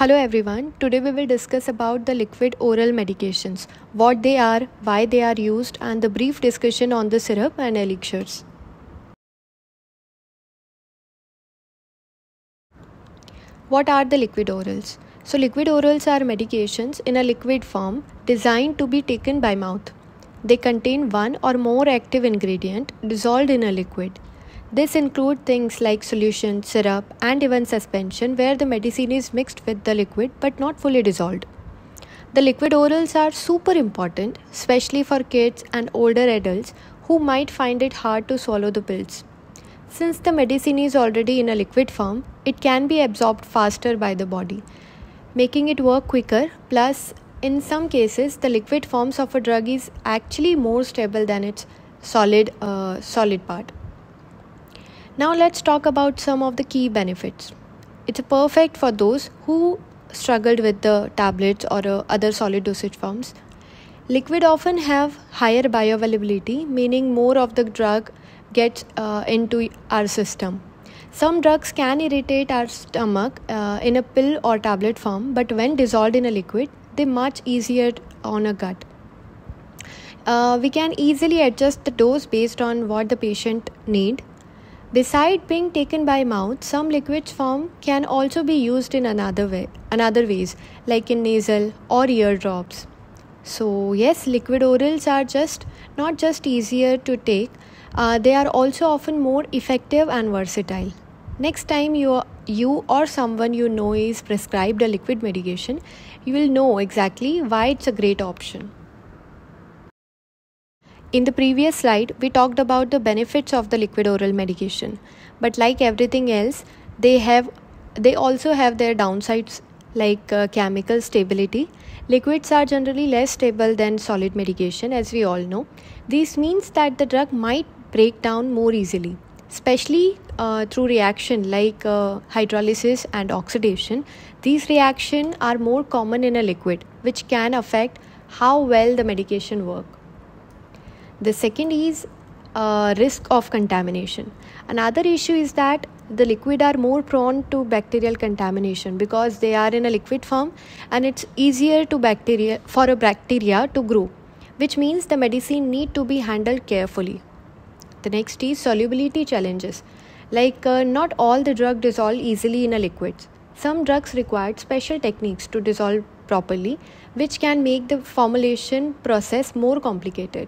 Hello everyone. Today we will discuss about the liquid oral medications, what they are, why they are used, and the brief discussion on the syrup and elixirs. What are the liquid orals? So liquid orals are medications in a liquid form designed to be taken by mouth. They contain one or more active ingredient dissolved in a liquid. This includes things like solution, syrup, and even suspension where the medicine is mixed with the liquid but not fully dissolved. The liquid orals are super important, especially for kids and older adults who might find it hard to swallow the pills. Since the medicine is already in a liquid form, it can be absorbed faster by the body, making it work quicker. Plus, in some cases, the liquid forms of a drug is actually more stable than its solid part. Now let's talk about some of the key benefits. It's perfect for those who struggled with the tablets or other solid dosage forms. Liquid often have higher bioavailability, meaning more of the drug gets into our system. Some drugs can irritate our stomach in a pill or tablet form, but when dissolved in a liquid, they're much easier on a gut. We can easily adjust the dose based on what the patient needs. Besides being taken by mouth, some liquids form can also be used in another ways, like in nasal or ear drops. So yes, liquid orals are not just easier to take, they are also often more effective and versatile. Next time you or someone you know is prescribed a liquid medication, you will know exactly why it's a great option. In the previous slide, we talked about the benefits of the liquid oral medication. But like everything else, they also have their downsides like chemical stability. Liquids are generally less stable than solid medication, as we all know. This means that the drug might break down more easily, especially through reaction like hydrolysis and oxidation. These reactions are more common in a liquid, which can affect how well the medication works. The second is risk of contamination. Another issue is that the liquid are more prone to bacterial contamination because they are in a liquid form and it's easier for a bacteria to grow, which means the medicine need to be handled carefully. The next is solubility challenges. Like not all the drug dissolve easily in a liquid. Some drugs require special techniques to dissolve properly, which can make the formulation process more complicated.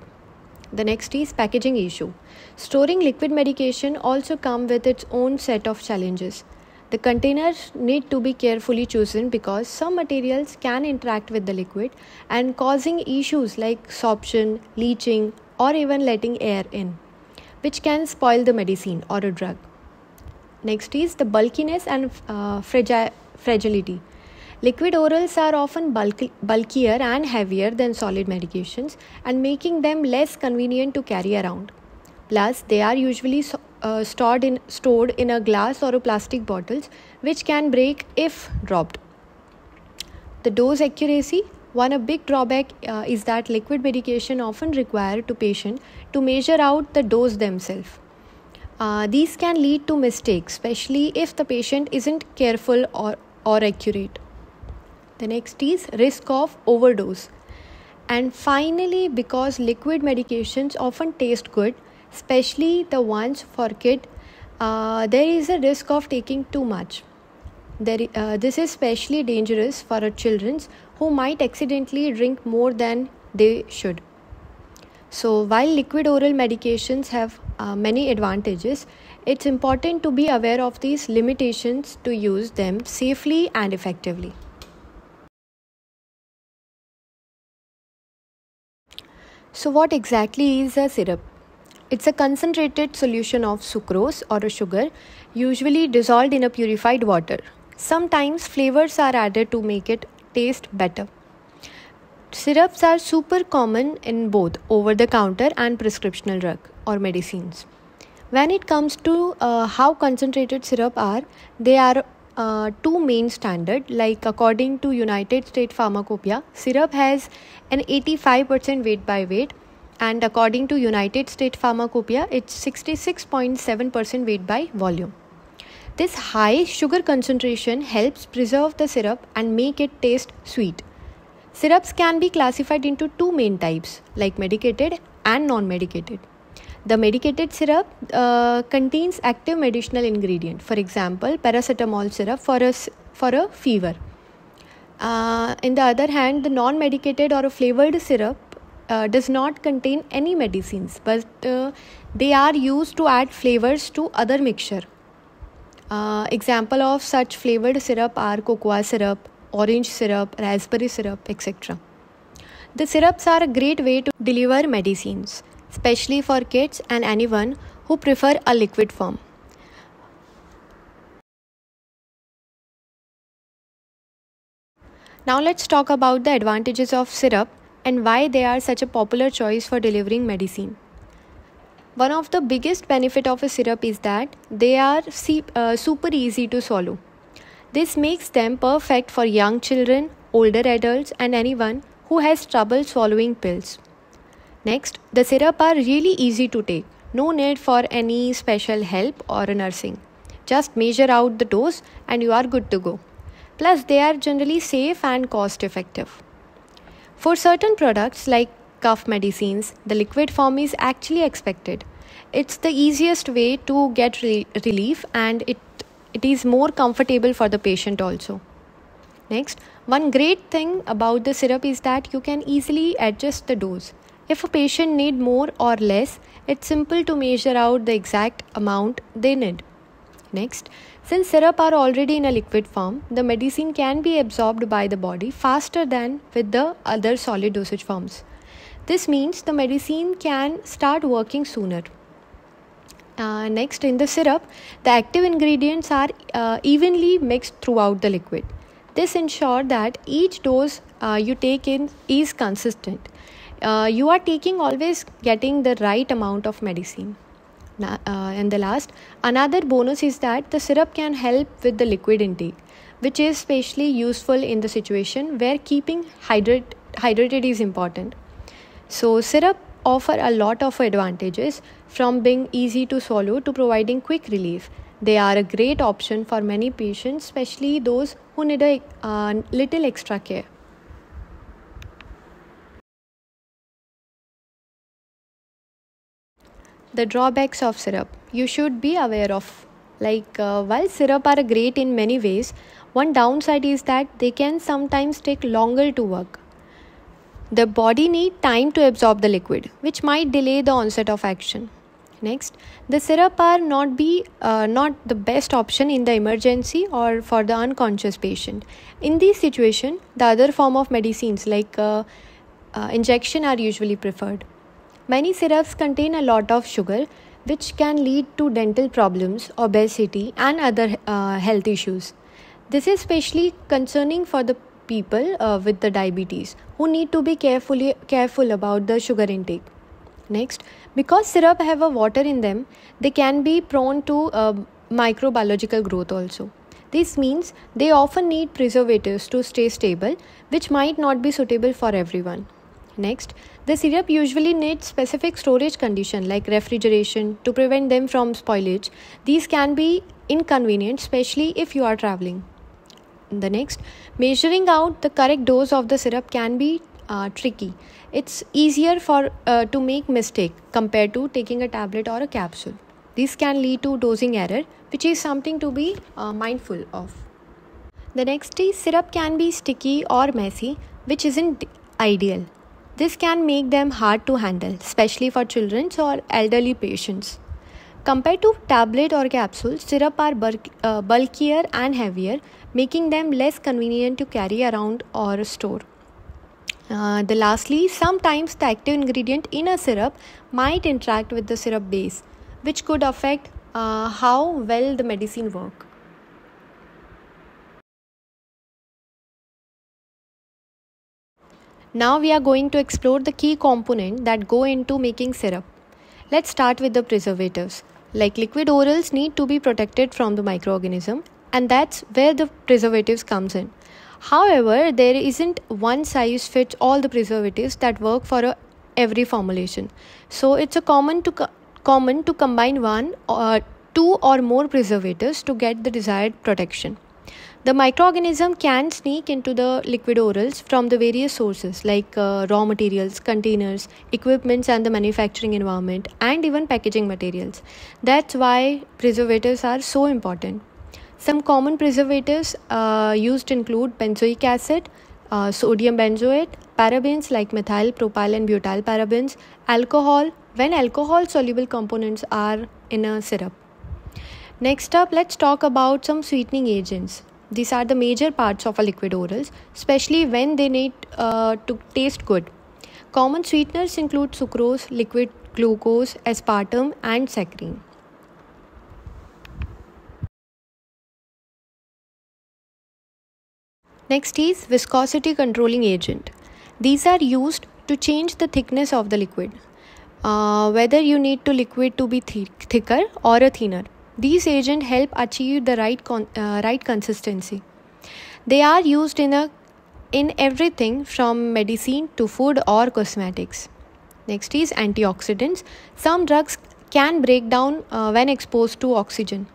The next is packaging issue. Storing liquid medication also comes with its own set of challenges. The containers need to be carefully chosen because some materials can interact with the liquid and causing issues like sorption, leaching, or even letting air in, which can spoil the medicine or a drug. Next is the bulkiness and fragility. Liquid orals are often bulkier and heavier than solid medications and making them less convenient to carry around. Plus, they are usually stored in a glass or a plastic bottles, which can break if dropped. The dose accuracy. A big drawback is that liquid medication often require to patient to measure out the dose themselves. These can lead to mistakes, especially if the patient isn't careful or accurate. The next is risk of overdose. And finally, because liquid medications often taste good, especially the ones for kids, there is a risk of taking too much. This is especially dangerous for children who might accidentally drink more than they should. So while liquid oral medications have many advantages, it's important to be aware of these limitations to use them safely and effectively. So what exactly is a syrup? It's a concentrated solution of sucrose or a sugar, usually dissolved in a purified water. Sometimes flavors are added to make it taste better. Syrups are super common in both over-the-counter and prescriptional drug or medicines. When it comes to how concentrated syrup are, they are two main standards. Like according to United States Pharmacopoeia, syrup has an 85% weight by weight, and according to United States Pharmacopoeia, it's 66.7% weight by volume. This high sugar concentration helps preserve the syrup and make it taste sweet. Syrups can be classified into two main types, like medicated and non-medicated. The medicated syrup contains active medicinal ingredient, for example, paracetamol syrup for a fever. In the other hand, the non-medicated or a flavored syrup does not contain any medicines, but they are used to add flavors to other mixture. Example of such flavored syrup are cocoa syrup, orange syrup, raspberry syrup, etc. The syrups are a great way to deliver medicines, especially for kids and anyone who prefer a liquid form. Now let's talk about the advantages of syrup and why they are such a popular choice for delivering medicine. One of the biggest benefit of a syrup is that they are super easy to swallow. This makes them perfect for young children, older adults, and anyone who has trouble swallowing pills. Next, the syrup are really easy to take. No need for any special help or nursing. Just measure out the dose and you are good to go. Plus, they are generally safe and cost effective. For certain products like cough medicines, the liquid form is actually expected. It's the easiest way to get relief, and it is more comfortable for the patient also. Next, one great thing about the syrup is that you can easily adjust the dose. If a patient need more or less, it's simple to measure out the exact amount they need. Next, since syrup are already in a liquid form, the medicine can be absorbed by the body faster than with the other solid dosage forms. This means the medicine can start working sooner. Next, in the syrup, the active ingredients are evenly mixed throughout the liquid. This ensures that each dose you take in is consistent. You are taking always getting the right amount of medicine. And the last, another bonus is that the syrup can help with the liquid intake, which is especially useful in the situation where keeping hydrated is important. So syrup offer a lot of advantages, from being easy to swallow to providing quick relief. They are a great option for many patients, especially those who need a little extra care. The drawbacks of syrup you should be aware of. While syrup are great in many ways, one downside is that they can sometimes take longer to work. The body needs time to absorb the liquid, which might delay the onset of action. Next, the syrup are not the best option in the emergency or for the unconscious patient. In this situation, the other form of medicines like injection are usually preferred. Many syrups contain a lot of sugar, which can lead to dental problems, obesity, and other health issues. This is especially concerning for the people with the diabetes who need to be careful about the sugar intake. Next, because syrup have a water in them, they can be prone to microbiological growth also. This means they often need preservatives to stay stable, which might not be suitable for everyone. Next, the syrup usually needs specific storage condition like refrigeration to prevent them from spoilage. These can be inconvenient, especially if you are traveling. The next, measuring out the correct dose of the syrup can be tricky. It's easier to make mistake compared to taking a tablet or a capsule. This can lead to dosing error, which is something to be mindful of. The next is syrup can be sticky or messy, which isn't ideal. This can make them hard to handle, especially for children or elderly patients. Compared to tablet or capsule, syrup are bulkier and heavier, making them less convenient to carry around or store. Lastly, sometimes the active ingredient in a syrup might interact with the syrup base, which could affect how well the medicine works. Now we are going to explore the key components that go into making syrup. Let's start with the preservatives. Like liquid orals need to be protected from the microorganism, and that's where the preservatives comes in. However, there isn't one size fits all the preservatives that work for every formulation. So it's common to combine one or two or more preservatives to get the desired protection. The microorganism can sneak into the liquid orals from the various sources like raw materials, containers, equipments, and the manufacturing environment, and even packaging materials. That's why preservatives are so important. Some common preservatives used include benzoic acid, sodium benzoate, parabens like methyl, propyl, and butyl parabens, alcohol when alcohol soluble components are in a syrup. Next up, let's talk about some sweetening agents. These are the major parts of a liquid orals, especially when they need to taste good. Common sweeteners include sucrose, liquid glucose, aspartame, and saccharine. Next is viscosity controlling agent. These are used to change the thickness of the liquid, whether you need to liquid to be thicker or a thinner. These agents help achieve the right consistency. They are used in everything from medicine to food or cosmetics. Next is antioxidants. Some drugs can break down when exposed to oxygen,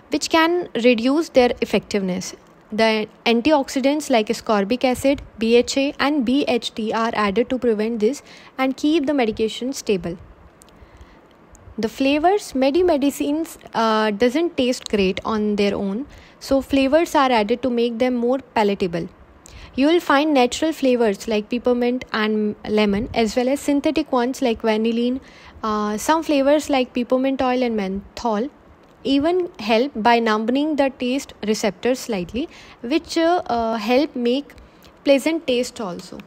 which can reduce their effectiveness. The antioxidants like ascorbic acid, BHA, and BHT are added to prevent this and keep the medication stable. The flavors, many medicines doesn't taste great on their own, so flavors are added to make them more palatable. You will find natural flavors like peppermint and lemon, as well as synthetic ones like vanillin. Some flavors like peppermint oil and menthol even help by numbing the taste receptors slightly, which help make pleasant taste also.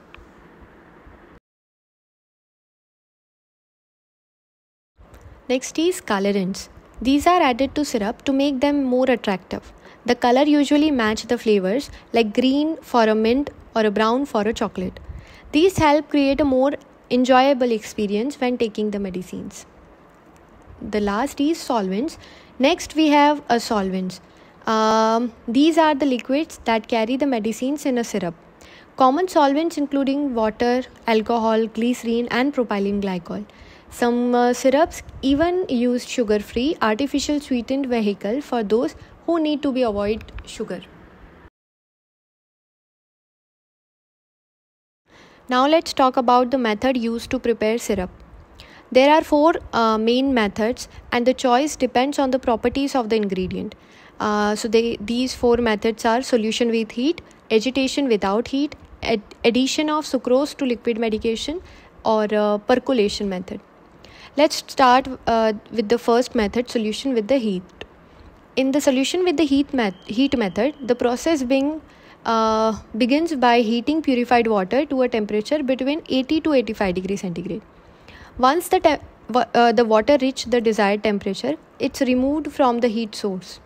Next is colorants. These are added to syrup to make them more attractive. The color usually match the flavors like green for a mint or a brown for a chocolate. These help create a more enjoyable experience when taking the medicines. The last is solvents. Next we have solvents. These are the liquids that carry the medicines in a syrup. Common solvents including water, alcohol, glycerin, and propylene glycol. Some syrups even use sugar-free, artificial sweetened vehicle for those who need to avoid sugar. Now let's talk about the method used to prepare syrup. There are four main methods, and the choice depends on the properties of the ingredient. These four methods are solution with heat, agitation without heat, addition of sucrose to liquid medication, or percolation method. Let's start with the first method, solution with the heat. In the solution with the heat method, the process begins by heating purified water to a temperature between 80 to 85 degrees centigrade. Once the water reaches the desired temperature, it's removed from the heat source.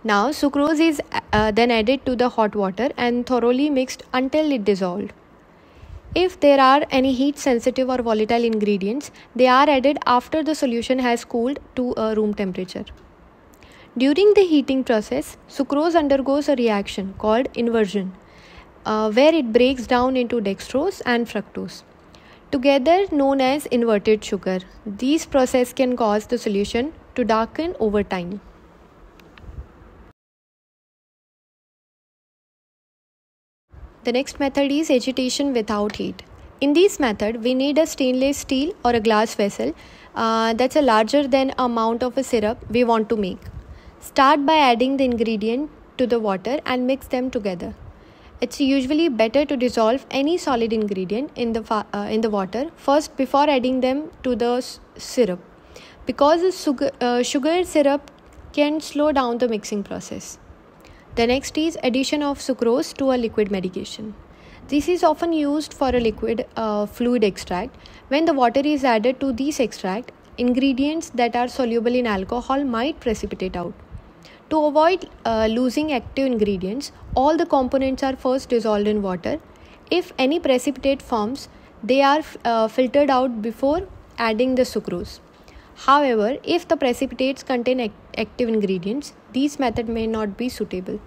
Now, sucrose is then added to the hot water and thoroughly mixed until it dissolved. If there are any heat sensitive or volatile ingredients, they are added after the solution has cooled to a room temperature. During the heating process, sucrose undergoes a reaction called inversion, where it breaks down into dextrose and fructose, together known as inverted sugar. These processes can cause the solution to darken over time. The next method is agitation without heat. In this method, we need a stainless steel or a glass vessel that's a larger than amount of a syrup we want to make. Start by adding the ingredient to the water and mix them together. It's usually better to dissolve any solid ingredient in the water first before adding them to the syrup, because the sugar syrup can slow down the mixing process. The next is addition of sucrose to a liquid medication. This is often used for a liquid fluid extract. When the water is added to this extract, ingredients that are soluble in alcohol might precipitate out. To avoid losing active ingredients, all the components are first dissolved in water. If any precipitate forms, they are filtered out before adding the sucrose. However, if the precipitates contain active ingredients, this method may not be suitable.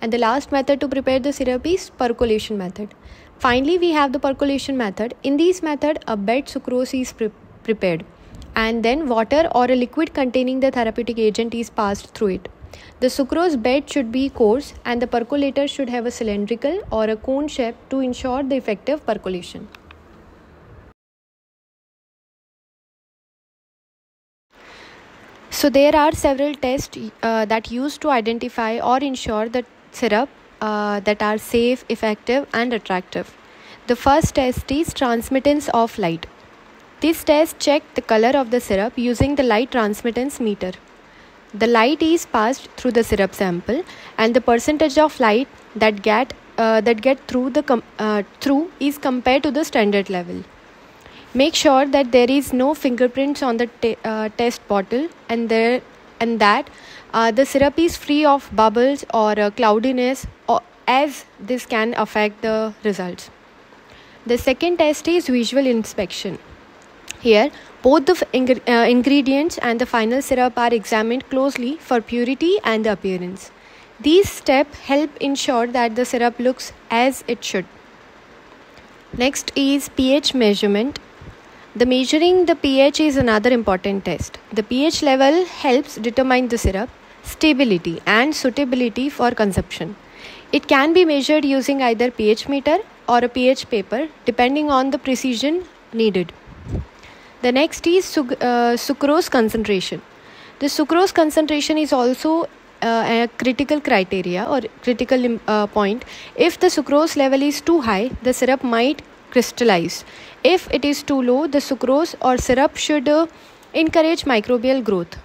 And the last method to prepare the syrup is percolation method. Finally, we have the percolation method. In this method, a bed sucrose is prepared and then water or a liquid containing the therapeutic agent is passed through it. The sucrose bed should be coarse and the percolator should have a cylindrical or a cone shape to ensure the effective percolation. So there are several tests that used to identify or ensure the syrup that are safe, effective and attractive. The first test is transmittance of light. This test checks the color of the syrup using the light transmittance meter. The light is passed through the syrup sample and the percentage of light that get through is compared to the standard level. Make sure that there is no fingerprints on the test bottle and that the syrup is free of bubbles or cloudiness, as this can affect the results. The second test is visual inspection. Here, both the ingredients and the final syrup are examined closely for purity and the appearance. These steps help ensure that the syrup looks as it should. Next is pH measurement. The measuring the pH is another important test. The pH level helps determine the syrup stability and suitability for consumption. It can be measured using either pH meter or a pH paper depending on the precision needed. The next is sucrose concentration. The sucrose concentration is also a critical criteria or critical point. If the sucrose level is too high, the syrup might crystallize. If it is too low, the sucrose or syrup should encourage microbial growth.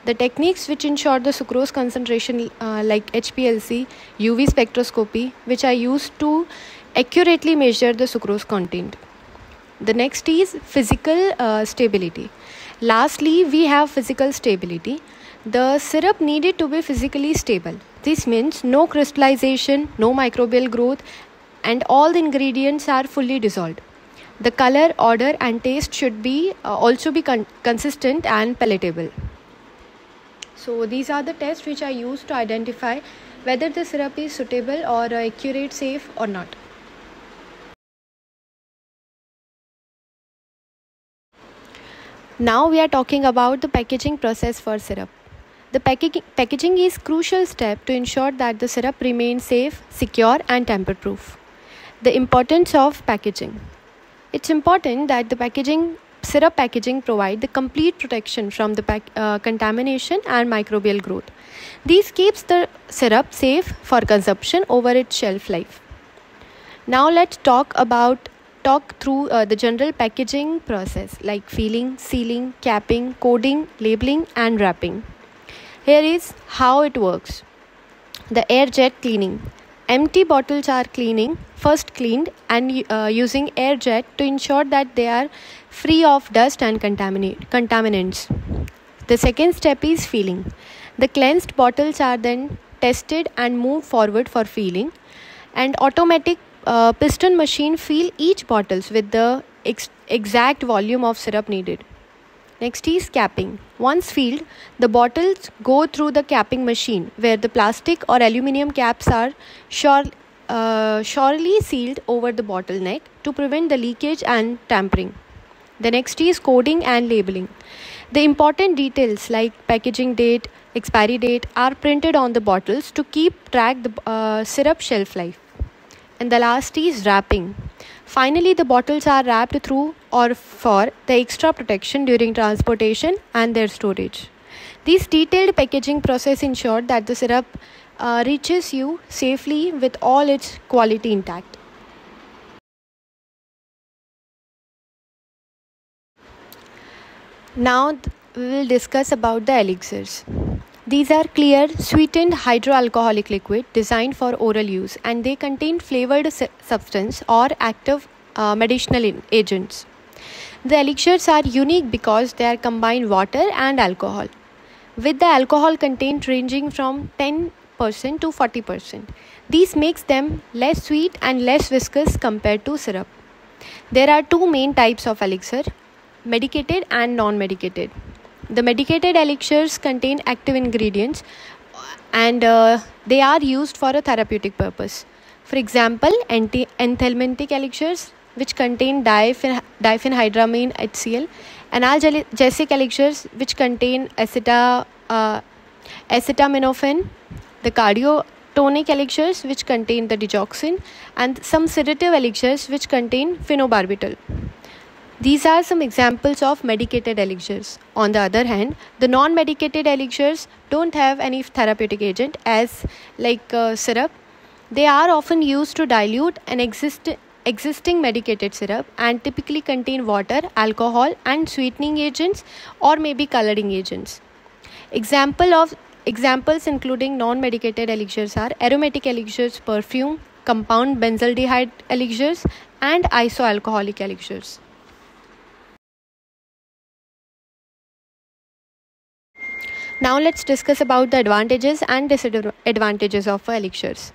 The techniques which ensure the sucrose concentration like HPLC, UV spectroscopy, which are used to accurately measure the sucrose content. The next is physical stability. Lastly, we have physical stability. The syrup needed to be physically stable. This means no crystallization, no microbial growth, and all the ingredients are fully dissolved. The color, odor and taste should be also be consistent and palatable. So these are the tests which are used to identify whether the syrup is suitable or accurate, safe or not. Now we are talking about the packaging process for syrup. The packaging is a crucial step to ensure that the syrup remains safe, secure and tamper-proof. The importance of packaging. It's important that the syrup packaging provide the complete protection from the contamination and microbial growth. This keeps the syrup safe for consumption over its shelf life. Now let's talk through the general packaging process like filling, sealing, capping, coding, labeling and wrapping. Here is how it works. The air jet cleaning. Empty bottles are first cleaned and using air jet to ensure that they are free of dust and contaminants. The second step is filling. The cleansed bottles are then tested and moved forward for filling. And automatic piston machine fill each bottles with the exact volume of syrup needed. Next is capping. Once filled, the bottles go through the capping machine where the plastic or aluminum caps are surely sealed over the bottleneck to prevent the leakage and tampering. The next is coding and labeling. The important details like packaging date, expiry date are printed on the bottles to keep track the syrup shelf life. And the last is wrapping. Finally, the bottles are wrapped through or for the extra protection during transportation and their storage. This detailed packaging process ensures that the syrup reaches you safely with all its quality intact. Now we will discuss about the elixirs. These are clear, sweetened hydroalcoholic liquid designed for oral use and they contain flavored substance or active medicinal agents. The elixirs are unique because they are combined water and alcohol, with the alcohol content ranging from 10% to 40%. This makes them less sweet and less viscous compared to syrup. There are two main types of elixir, medicated and non-medicated. The medicated elixirs contain active ingredients and they are used for a therapeutic purpose. For example, anthelmintic elixirs which contain diphenhydramine HCl Analgesic elixirs which contain acetaminophen, the cardiotonic elixirs which contain the digoxin, and some sedative elixirs which contain phenobarbital. These are some examples of medicated elixirs. On the other hand, the non-medicated elixirs don't have any therapeutic agent as syrup. They are often used to dilute an existing medicated syrup and typically contain water, alcohol, and sweetening agents or maybe coloring agents. Examples including non-medicated elixirs are aromatic elixirs, perfume, compound benzaldehyde elixirs, and isoalcoholic elixirs. Now let's discuss about the advantages and disadvantages of elixirs.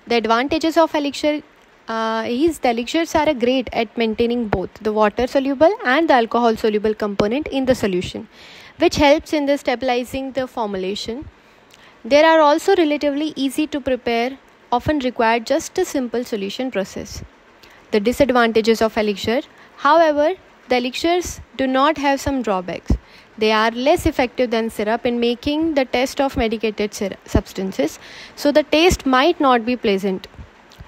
The advantages of elixir is the elixirs are great at maintaining both the water soluble and the alcohol soluble component in the solution, which helps in the stabilizing the formulation. They are also relatively easy to prepare, often require just a simple solution process. The disadvantages of elixir, however, the elixirs do not have some drawbacks. They are less effective than syrup in making the taste of medicated substances, so the taste might not be pleasant.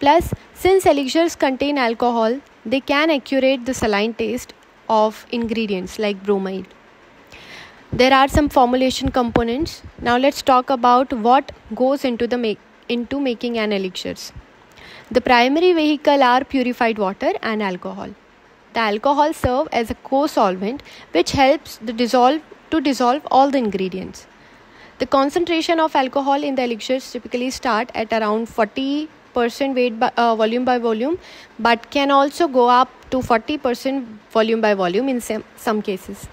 Plus, since elixirs contain alcohol, they can accurate the saline taste of ingredients like bromide. There are some formulation components. Now let's talk about what goes into making an elixirs. The primary vehicle are purified water and alcohol. The alcohol serve as a co-solvent which helps to dissolve all the ingredients. The concentration of alcohol in the elixirs typically start at around 40% volume by volume, but can also go up to 40% volume by volume in some cases,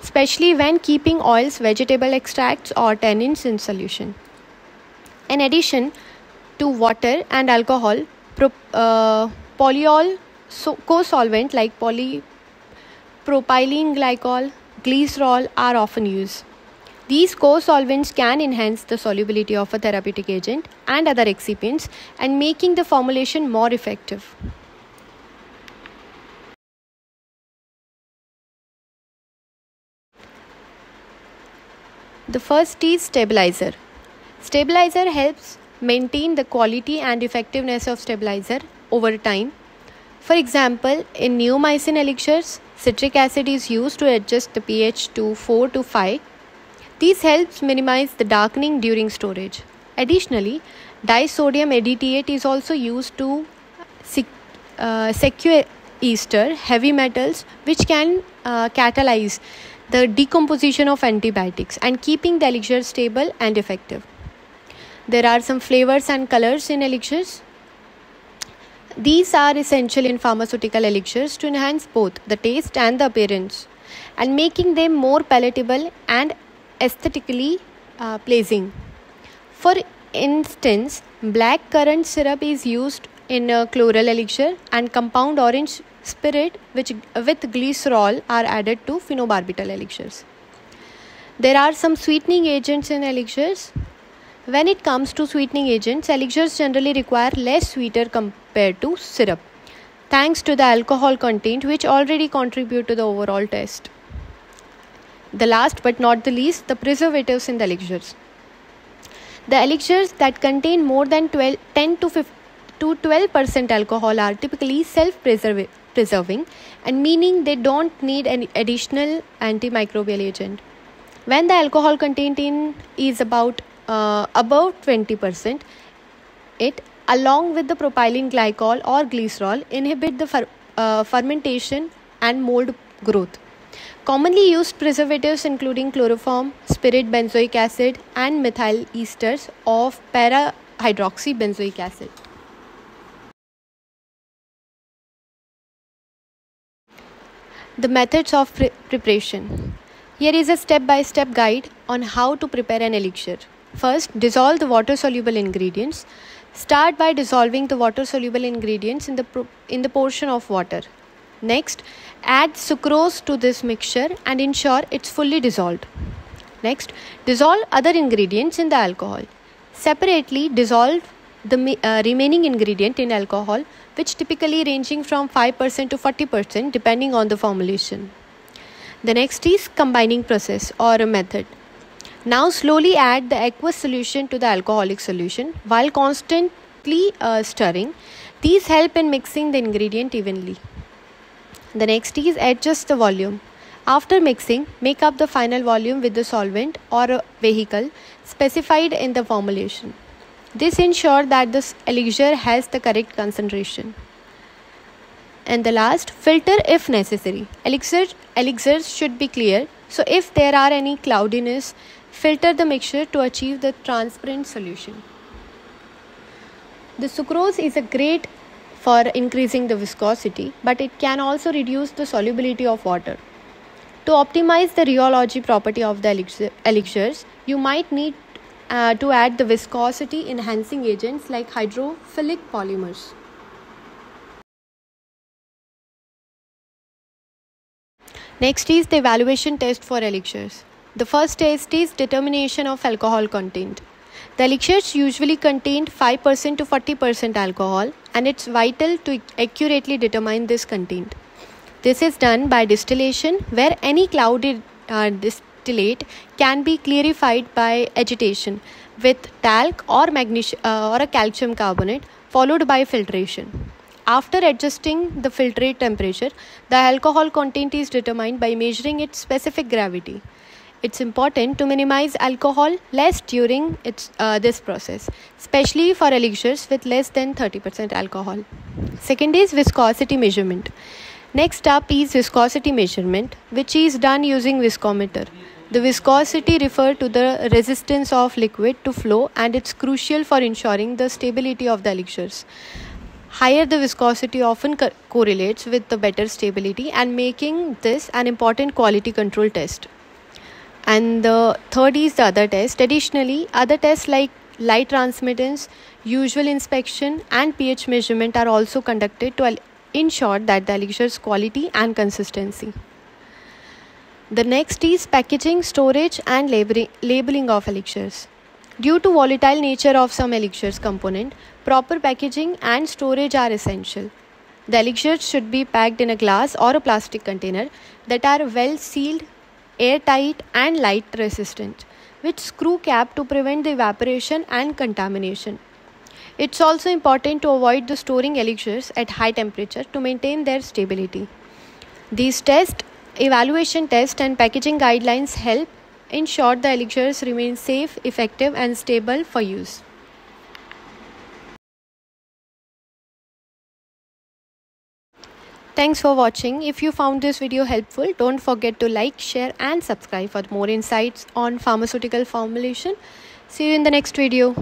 especially when keeping oils, vegetable extracts, or tannins in solution. In addition to water and alcohol, polyol co-solvent like propylene glycol, glycerol are often used. These co-solvents can enhance the solubility of a therapeutic agent and other excipients and making the formulation more effective. The first is stabilizer. Stabilizer helps maintain the quality and effectiveness of stabilizer over time. For example, in neomycin elixirs, citric acid is used to adjust the pH to 4 to 5. This helps minimize the darkening during storage. Additionally, disodium ADT8 is also used to sequester heavy metals, which can catalyze the decomposition of antibiotics and keeping the elixir stable and effective. There are some flavors and colors in elixirs. These are essential in pharmaceutical elixirs to enhance both the taste and the appearance and making them more palatable and aesthetically pleasing. For instance, black currant syrup is used in a chloral elixir, and compound orange spirit with glycerol are added to phenobarbital elixirs. There are some sweetening agents in elixirs. When it comes to sweetening agents, elixirs generally require less sweeter compared to syrup, thanks to the alcohol content which already contribute to the overall taste. The last but not the least, the preservatives in the elixirs. The elixirs that contain more than 10 to 12% alcohol are typically self-preserving, and meaning they don't need any additional antimicrobial agent. When the alcohol content is about above 20%, it along with the propylene glycol or glycerol inhibit the fermentation and mold growth. Commonly used preservatives including chloroform, spirit benzoic acid, and methyl esters of para-hydroxybenzoic acid. The methods of preparation. Here is a step-by-step guide on how to prepare an elixir. First, dissolve the water-soluble ingredients. Start by dissolving the water-soluble ingredients in the portion of water. Next, add sucrose to this mixture and ensure it's fully dissolved. Next, dissolve other ingredients in the alcohol. Separately, dissolve the remaining ingredient in alcohol, which typically ranging from 5% to 40% depending on the formulation. The next is combining process or a method. Now slowly add the aqueous solution to the alcoholic solution while constantly stirring. These help in mixing the ingredient evenly. The next is adjust the volume. After mixing, make up the final volume with the solvent or vehicle specified in the formulation. This ensures that the elixir has the correct concentration. And the last, filter if necessary. Elixirs should be clear, so if there are any cloudiness, filter the mixture to achieve the transparent solution. The sucrose is a great for increasing the viscosity, but it can also reduce the solubility of water. To optimize the rheology property of the elixirs, you might need to add the viscosity enhancing agents like hydrophilic polymers. Next is the evaluation test for elixirs. The first test is determination of alcohol content. The elixirs usually contain 5% to 40% alcohol, and it's vital to accurately determine this content. This is done by distillation, where any clouded distillate can be clarified by agitation with talc or a calcium carbonate, followed by filtration. After adjusting the filtrate temperature, the alcohol content is determined by measuring its specific gravity. It's important to minimize alcohol less during this process, especially for elixirs with less than 30% alcohol. Second is viscosity measurement. Next up is viscosity measurement, which is done using viscometer. The viscosity refers to the resistance of liquid to flow, and it's crucial for ensuring the stability of the elixirs. Higher the viscosity often correlates with the better stability, and making this an important quality control test. And the third is the other test. Additionally, other tests like light transmittance, usual inspection, and pH measurement are also conducted to ensure that the elixir's quality and consistency. The next is packaging, storage, and labeling of elixirs. Due to volatile nature of some elixirs component, proper packaging and storage are essential. The elixirs should be packed in a glass or a plastic container that are well sealed, airtight, and light resistant, with screw cap to prevent the evaporation and contamination. It's also important to avoid the storing elixirs at high temperature to maintain their stability. These evaluation tests, and packaging guidelines help ensure the elixirs remain safe, effective, and stable for use. Thanks for watching. If you found this video helpful, don't forget to like, share, and subscribe for more insights on pharmaceutical formulation. See you in the next video.